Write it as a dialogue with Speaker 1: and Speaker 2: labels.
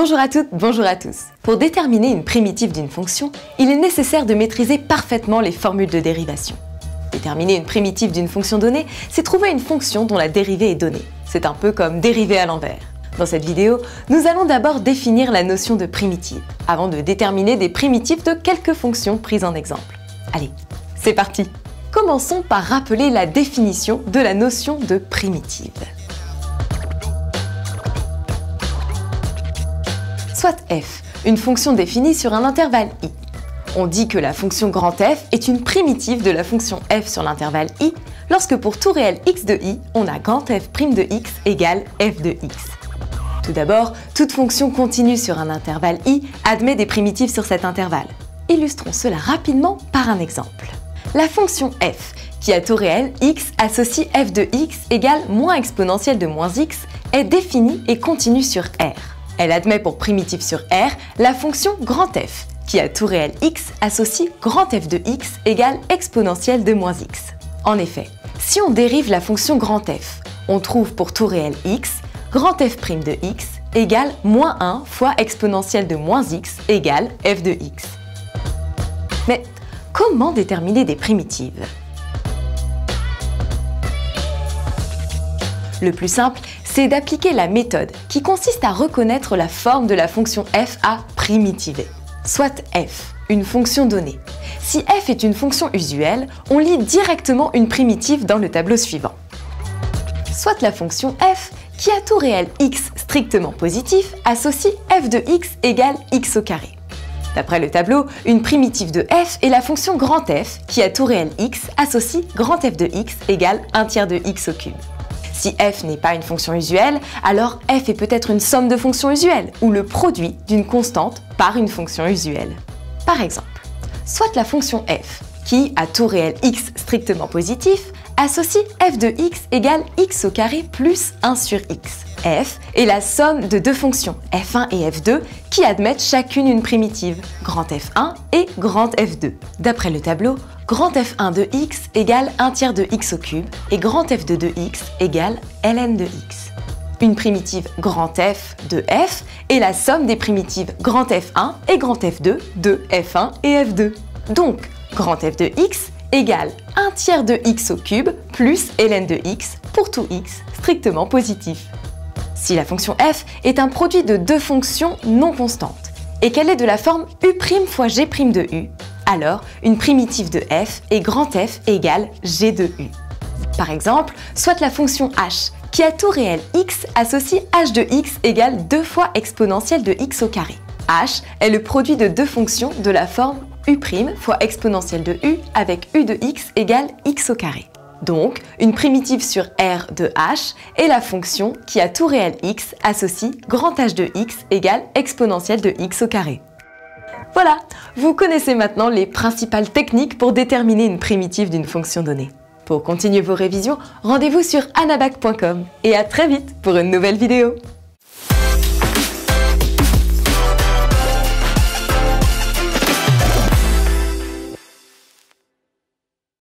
Speaker 1: Bonjour à toutes, bonjour à tous. Pour déterminer une primitive d'une fonction, il est nécessaire de maîtriser parfaitement les formules de dérivation. Déterminer une primitive d'une fonction donnée, c'est trouver une fonction dont la dérivée est donnée. C'est un peu comme dériver à l'envers. Dans cette vidéo, nous allons d'abord définir la notion de primitive, avant de déterminer des primitives de quelques fonctions prises en exemple. Allez, c'est parti! Commençons par rappeler la définition de la notion de primitive. Soit f, une fonction définie sur un intervalle i. On dit que la fonction grand F est une primitive de la fonction f sur l'intervalle i lorsque pour tout réel x de i, on a grand F' de x égale f de x. Tout d'abord, toute fonction continue sur un intervalle i admet des primitives sur cet intervalle. Illustrons cela rapidement par un exemple. La fonction f, qui a tout réel x associe f de x égale moins exponentielle de moins x, est définie et continue sur R. Elle admet pour primitive sur R la fonction grand F, qui a tout réel x associe grand F de x égale exponentielle de moins x. En effet, si on dérive la fonction grand F, on trouve pour tout réel x, grand F' de x égale moins 1 fois exponentielle de moins x égale f de x. Mais comment déterminer des primitives? Le plus simple, c'est d'appliquer la méthode qui consiste à reconnaître la forme de la fonction f à primitiver. Soit f, une fonction donnée. Si f est une fonction usuelle, on lit directement une primitive dans le tableau suivant. Soit la fonction f, qui a tout réel x strictement positif, associe f de x égale x au carré. D'après le tableau, une primitive de f est la fonction grand F, qui a tout réel x associe grand F de x égale 1/3 de x au cube. Si f n'est pas une fonction usuelle, alors f est peut-être une somme de fonctions usuelles ou le produit d'une constante par une fonction usuelle. Par exemple, soit la fonction f, qui, à tout réel x strictement positif, associe f de x égale x au carré plus 1 sur x. F est la somme de deux fonctions, f1 et f2, qui admettent chacune une primitive, grand F1 et grand F2. D'après le tableau, grand F1 de x égale 1/3 de x au cube et grand F2 de x égale ln de x. Une primitive grand F de f est la somme des primitives grand F1 et grand F2 de f1 et f2. Donc, grand F de x égale 1/3 de x au cube plus ln de x pour tout x strictement positif. Si la fonction f est un produit de deux fonctions non constantes et qu'elle est de la forme u' fois g' de u, alors une primitive de f est grand F égale g de u. Par exemple, soit la fonction h, qui a tout réel x associe h de x égale 2 fois exponentielle de x au carré. H est le produit de deux fonctions de la forme u' fois exponentielle de u avec u de x égale x au carré. Donc, une primitive sur R de h est la fonction qui a tout réel x associe grand H de x égale exponentielle de x au carré. Voilà, vous connaissez maintenant les principales techniques pour déterminer une primitive d'une fonction donnée. Pour continuer vos révisions, rendez-vous sur anabac.com et à très vite pour une nouvelle vidéo.